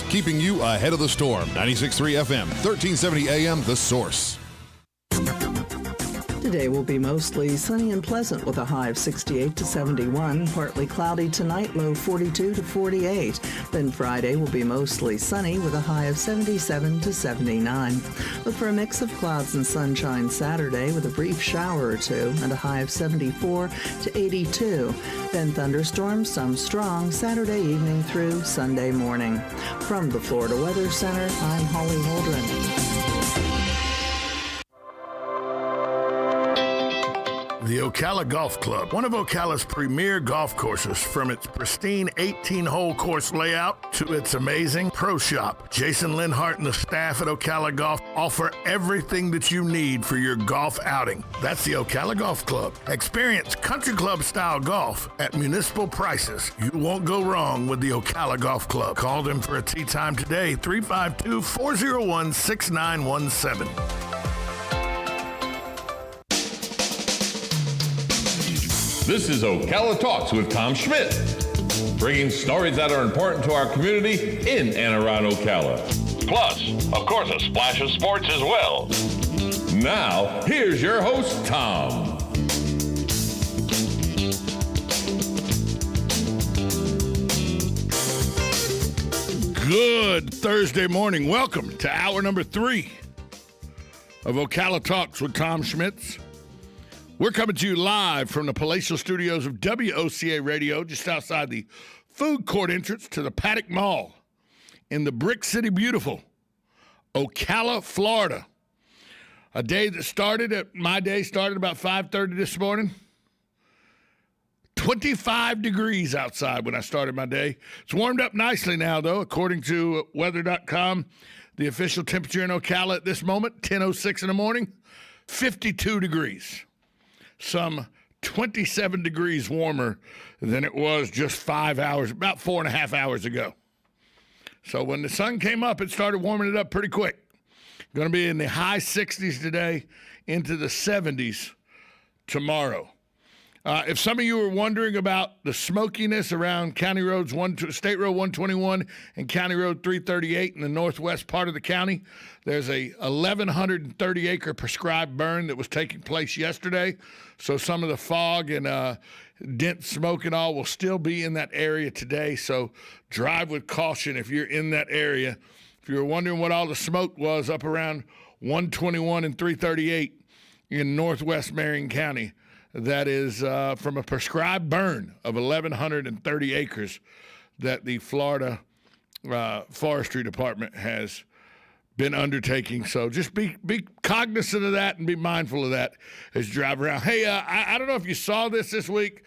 keeping you ahead of the storm. 96.3 FM, 1370 AM, The Source. Today will be mostly sunny and pleasant with a high of 68 to 71. Partly cloudy tonight, low 42 to 48. Then Friday will be mostly sunny with a high of 77 to 79. Look for a mix of clouds and sunshine Saturday with a brief shower or two and a high of 74 to 82. Then thunderstorms, some strong, Saturday evening through Sunday morning. From the Florida Weather Center, I'm Holly Holdren. The Ocala Golf Club, one of Ocala's premier golf courses, from its pristine 18-hole course layout to its amazing pro shop. Jason Linhart and the staff at Ocala Golf offer everything that you need for your golf outing. That's the Ocala Golf Club. Experience country club style golf at municipal prices. You won't go wrong with the Ocala Golf Club. Call them for a tee time today, 352-401-6917. This is Ocala Talks with Tom Schmidt, bringing stories that are important to our community in and around Ocala. Plus, of course, a splash of sports as well. Now, here's your host, Tom. Good Thursday morning. Welcome to hour number 3 of Ocala Talks with Tom Schmitz. We're coming to you live from the palatial studios of WOCA Radio, just outside the food court entrance to the Paddock Mall in the Brick City Beautiful, Ocala, Florida. A day that started about 5:30 this morning. 25 degrees outside when I started my day. It's warmed up nicely now, though, according to weather.com. The official temperature in Ocala at this moment, 10:06 in the morning, 52 degrees. Some 27 degrees warmer than it was just about 4.5 hours ago. So when the sun came up, it started warming it up pretty quick. Going to be in the high 60s today, into the 70s tomorrow. If some of you are wondering about the smokiness around County Roads State Road 121 and County Road 338 in the northwest part of the county, there's a 1,130-acre prescribed burn that was taking place yesterday. So some of the fog and dense smoke and all will still be in that area today. So drive with caution if you're in that area. If you're wondering what all the smoke was up around 121 and 338 in northwest Marion County, that is from a prescribed burn of 1,130 acres that the Florida Forestry Department has been undertaking. So just be cognizant of that and be mindful of that as you drive around. Hey, I don't know if you saw this week,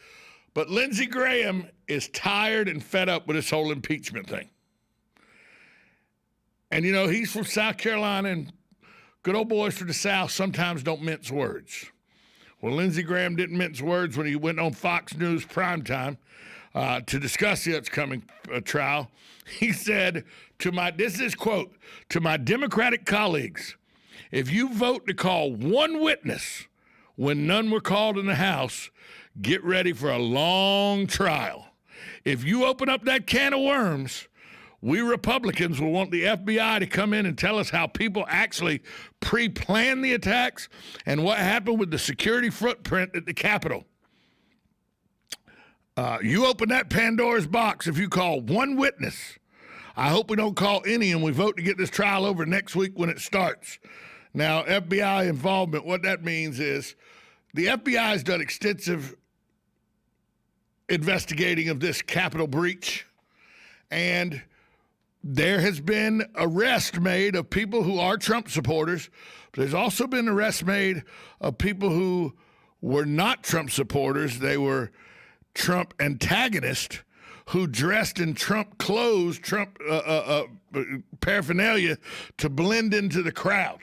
but Lindsey Graham is tired and fed up with this whole impeachment thing. And, you know, he's from South Carolina, and good old boys from the South sometimes don't mince words. Well, Lindsey Graham didn't mince words when he went on Fox News primetime to discuss the upcoming trial. He said, this is his quote, "To my Democratic colleagues, if you vote to call one witness when none were called in the House, get ready for a long trial. If you open up that can of worms, we Republicans will want the FBI to come in and tell us how people actually pre-planned the attacks and what happened with the security footprint at the Capitol. You open that Pandora's box if you call one witness. I hope we don't call any and we vote to get this trial over next week when it starts." Now, FBI involvement, what that means is the FBI has done extensive investigating of this Capitol breach, and there has been arrest made of people who are Trump supporters, but there's also been arrests made of people who were not Trump supporters. They were Trump antagonists who dressed in Trump clothes, Trump paraphernalia to blend into the crowd.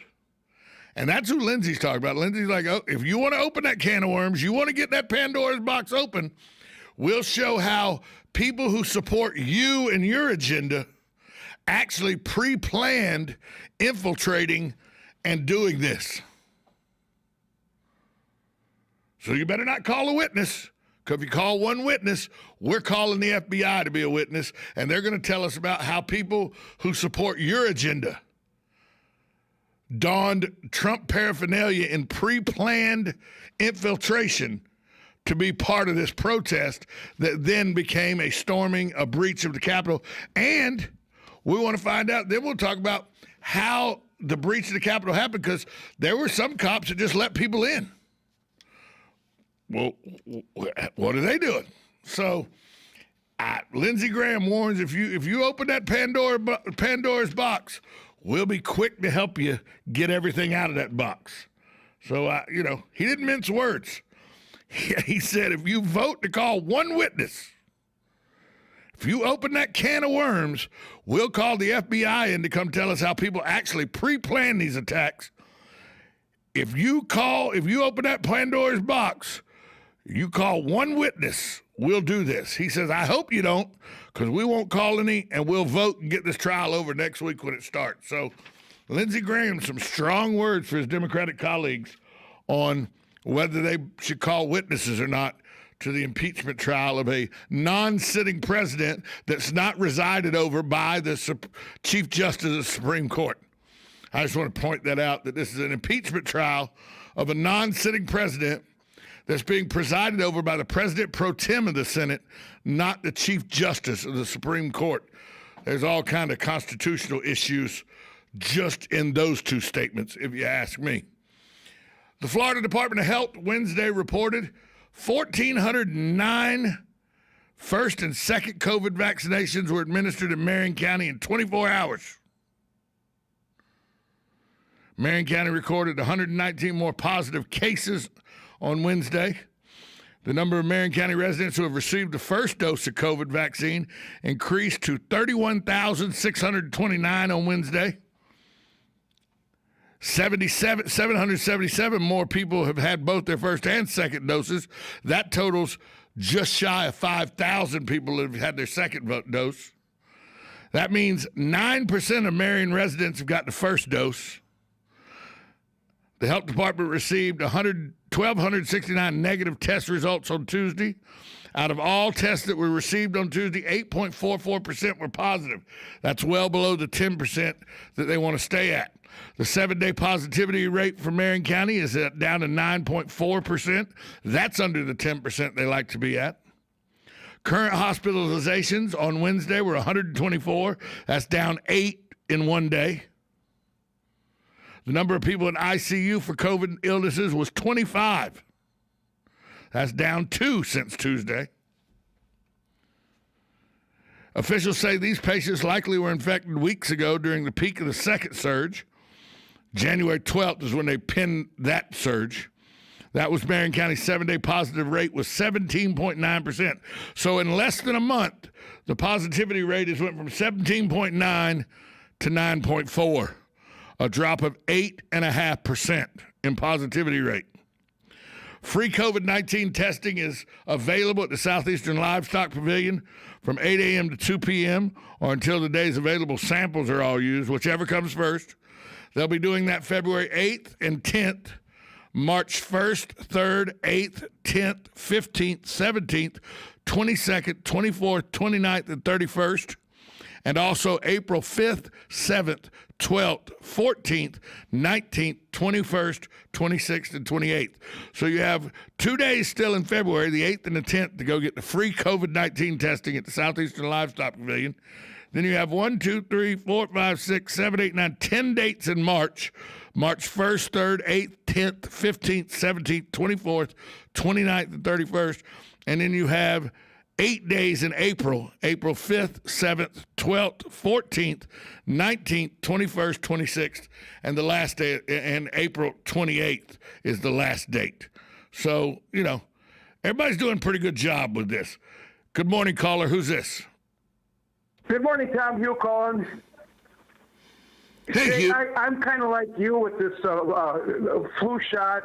And that's who Lindsey's talking about. Lindsey's like, oh, if you want to open that can of worms, you want to get that Pandora's box open, we'll show how people who support you and your agenda actually pre-planned infiltrating and doing this. So you better not call a witness, Because if you call one witness, we're calling the FBI to be a witness, and they're going to tell us about how people who support your agenda donned Trump paraphernalia in pre-planned infiltration to be part of this protest that then became a storming, a breach of the Capitol. And we want to find out, then we'll talk about how the breach of the Capitol happened, because there were some cops that just let people in. Well, what are they doing? So, Lindsey Graham warns, if you open that Pandora's box, we'll be quick to help you get everything out of that box. So, he didn't mince words. He said, if you vote to call one witness, if you open that can of worms, we'll call the FBI in to come tell us how people actually pre-planned these attacks. If you open that Pandora's box, you call one witness, we'll do this. He says, I hope you don't, because we won't call any, and we'll vote and get this trial over next week when it starts. So Lindsey Graham, some strong words for his Democratic colleagues on whether they should call witnesses or not to the impeachment trial of a non-sitting president that's not resided over by the Chief Justice of the Supreme Court. I just want to point that out, that this is an impeachment trial of a non-sitting president that's being presided over by the president pro tem of the Senate, not the Chief Justice of the Supreme Court. There's all kind of constitutional issues just in those two statements, if you ask me. The Florida Department of Health Wednesday reported 1,409 first and second COVID vaccinations were administered in Marion County in 24 hours. Marion County recorded 119 more positive cases on Wednesday. The number of Marion County residents who have received the first dose of COVID vaccine increased to 31,629 on Wednesday. 777 more people have had both their first and second doses. That totals just shy of 5,000 people that have had their second dose. That means 9% of Marion residents have got the first dose. The health department received 1,269 negative test results on Tuesday. Out of all tests that were received on Tuesday, 8.44% were positive. That's well below the 10% that they want to stay at. The 7-day positivity rate for Marion County is down to 9.4%. That's under the 10% they like to be at. Current hospitalizations on Wednesday were 124. That's down 8 in one day. The number of people in ICU for COVID illnesses was 25. That's down 2 since Tuesday. Officials say these patients likely were infected weeks ago during the peak of the second surge. January 12th is when they pinned that surge. That was Marion County's 7-day positive rate was 17.9%. So in less than a month, the positivity rate has went from 17.9 to 9.4, a drop of 8.5% in positivity rate. Free COVID-19 testing is available at the Southeastern Livestock Pavilion from 8 a.m. to 2 p.m. or until the day's available samples are all used, whichever comes first. They'll be doing that February 8th and 10th, March 1st, 3rd, 8th, 10th, 15th, 17th, 22nd, 24th, 29th, and 31st, and also April 5th, 7th, 12th, 14th, 19th, 21st, 26th, and 28th. So you have 2 days still in February, the 8th and the 10th, to go get the free COVID-19 testing at the Southeastern Livestock Pavilion. Then you have 1, 2, 3, 4, 5, 6, 7, 8, 9, 10 dates in March. March 1st, 3rd, 8th, 10th, 15th, 17th, 24th, 29th, and 31st. And then you have 8 days in April, April 5th, 7th, 12th, 14th, 19th, 21st, 26th, and the last day, and April 28th is the last date. So, everybody's doing a pretty good job with this. Good morning, caller. Who's this? Good morning, Tom. Hugh calling. Hey, Hugh. I'm kind of like you with this flu shot.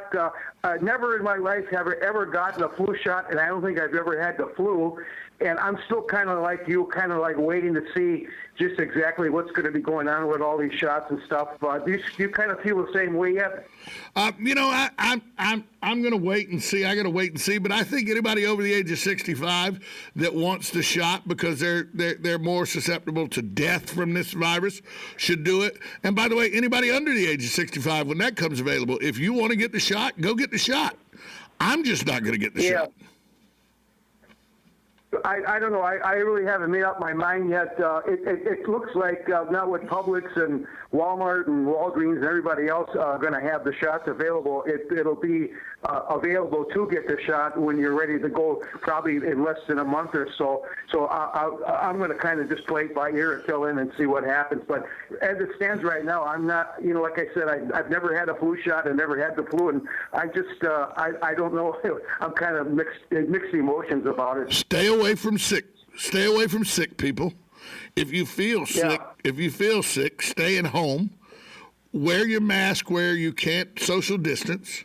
Never in my life have I ever gotten a flu shot, and I don't think I've ever had the flu. And I'm still kind of like you, kind of like waiting to see just exactly what's going to be going on with all these shots and stuff. Do you kind of feel the same way yet? I'm going to wait and see. I got to wait and see. But I think anybody over the age of 65 that wants the shot because they're more susceptible to death from this virus should do it. And by the way, anybody under the age of 65, when that comes available, if you want to get the shot, go get the shot. I'm just not going to get the shot. I don't know. I really haven't made up my mind yet. It looks like now with Publix and Walmart and Walgreens and everybody else going to have the shots available. It'll be available to get the shot when you're ready to go, probably in less than a month or so. So I'm going to kind of just play it by ear and fill in and see what happens. But as it stands right now, I'm not, like I said, I've never had a flu shot and never had the flu, and I just I don't know. I'm kind of mixed emotions about it. Stay away from sick. Stay away from sick people. If you feel sick, stay at home. Wear your mask where you can't social distance,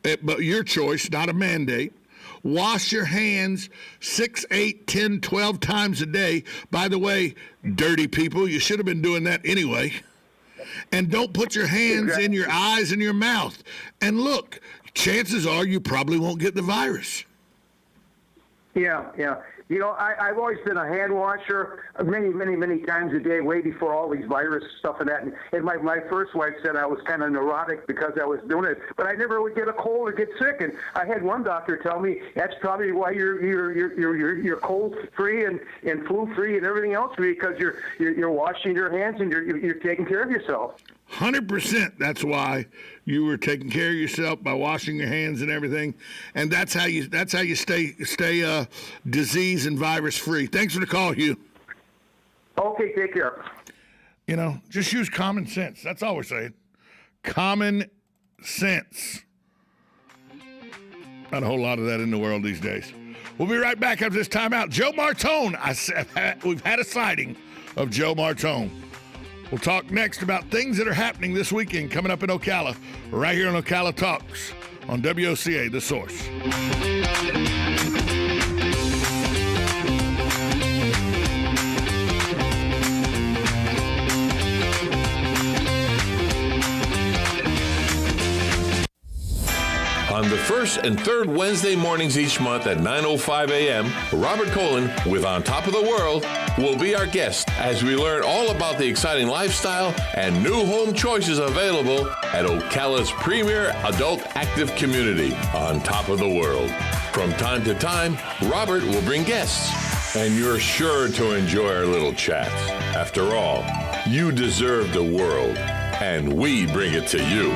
but your choice, not a mandate. Wash your hands 6, 8, 10, 12 times a day. By the way, dirty people, you should have been doing that anyway. And don't put your hands in your eyes and your mouth. And look, chances are you probably won't get the virus. Yeah. I've always been a hand washer many times a day, way before all these virus stuff and that. And my first wife said I was kind of neurotic because I was doing it, but I never would get a cold or get sick. And I had one doctor tell me that's probably why you're cold free and flu free and everything else, because you're washing your hands and you're taking care of yourself. 100%. That's why you were taking care of yourself by washing your hands and everything, and that's how you stay disease and virus free. Thanks for the call, Hugh. Okay, take care. Just use common sense. That's all we're saying. Common sense. Not a whole lot of that in the world these days. We'll be right back after this timeout. Joe Martone. We've had a sighting of Joe Martone. We'll talk next about things that are happening this weekend coming up in Ocala, right here on Ocala Talks on WOCA, The Source. On the first and third Wednesday mornings each month at 9:05 a.m., Robert Colin with On Top of the World will be our guest as we learn all about the exciting lifestyle and new home choices available at Ocala's premier adult active community, On Top of the World. From time to time, Robert will bring guests, and you're sure to enjoy our little chats. After all, you deserve the world, and we bring it to you.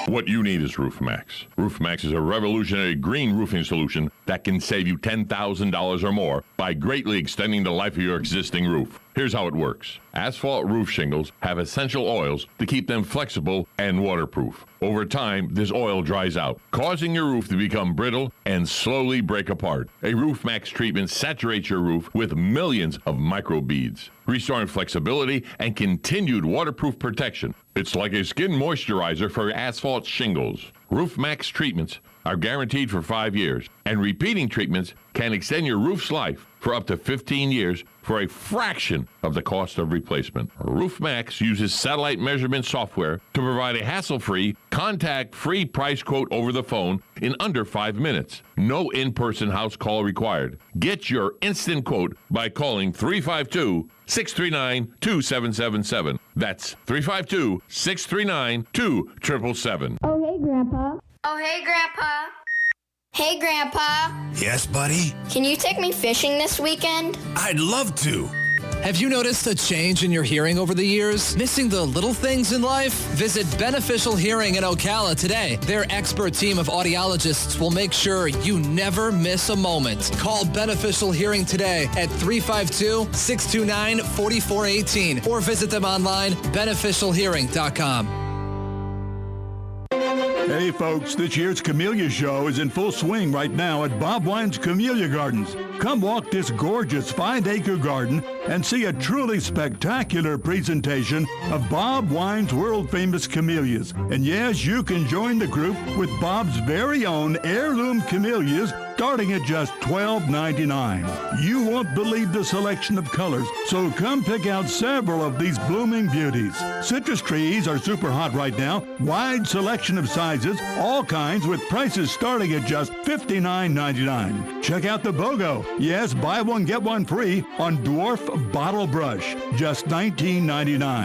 What you need is RoofMax. RoofMax is a revolutionary green roofing solution that can save you $10,000 or more by greatly extending the life of your existing roof. Here's how it works. Asphalt roof shingles have essential oils to keep them flexible and waterproof. Over time, this oil dries out, causing your roof to become brittle and slowly break apart. A RoofMax treatment saturates your roof with millions of microbeads, restoring flexibility and continued waterproof protection. It's like a skin moisturizer for asphalt shingles. RoofMax treatments are guaranteed for 5 years, and repeating treatments can extend your roof's life for up to 15 years for a fraction of the cost of replacement. RoofMax uses satellite measurement software to provide a hassle-free, contact-free price quote over the phone in under 5 minutes. No in-person house call required. Get your instant quote by calling 352-639-2777. That's 352-639-2777. Oh, hey, Grandpa. Oh, hey, Grandpa. Hey, Grandpa. Yes, buddy? Can you take me fishing this weekend? I'd love to. Have you noticed a change in your hearing over the years? Missing the little things in life? Visit Beneficial Hearing in Ocala today. Their expert team of audiologists will make sure you never miss a moment. Call Beneficial Hearing today at 352-629-4418 or visit them online, beneficialhearing.com. Hey folks, this year's Camellia Show is in full swing right now at Bob Wine's Camellia Gardens. Come walk this gorgeous 5-acre garden and see a truly spectacular presentation of Bob Wine's world-famous camellias. And yes, you can join the group with Bob's very own heirloom camellias starting at just $12.99. You won't believe the selection of colors, so come pick out several of these blooming beauties. Citrus trees are super hot right now. Wide selection of sizes, all kinds with prices starting at just $59.99. Check out the BOGO. Yes, buy one, get one free on Dwarf Bottle Brush, just $19.99.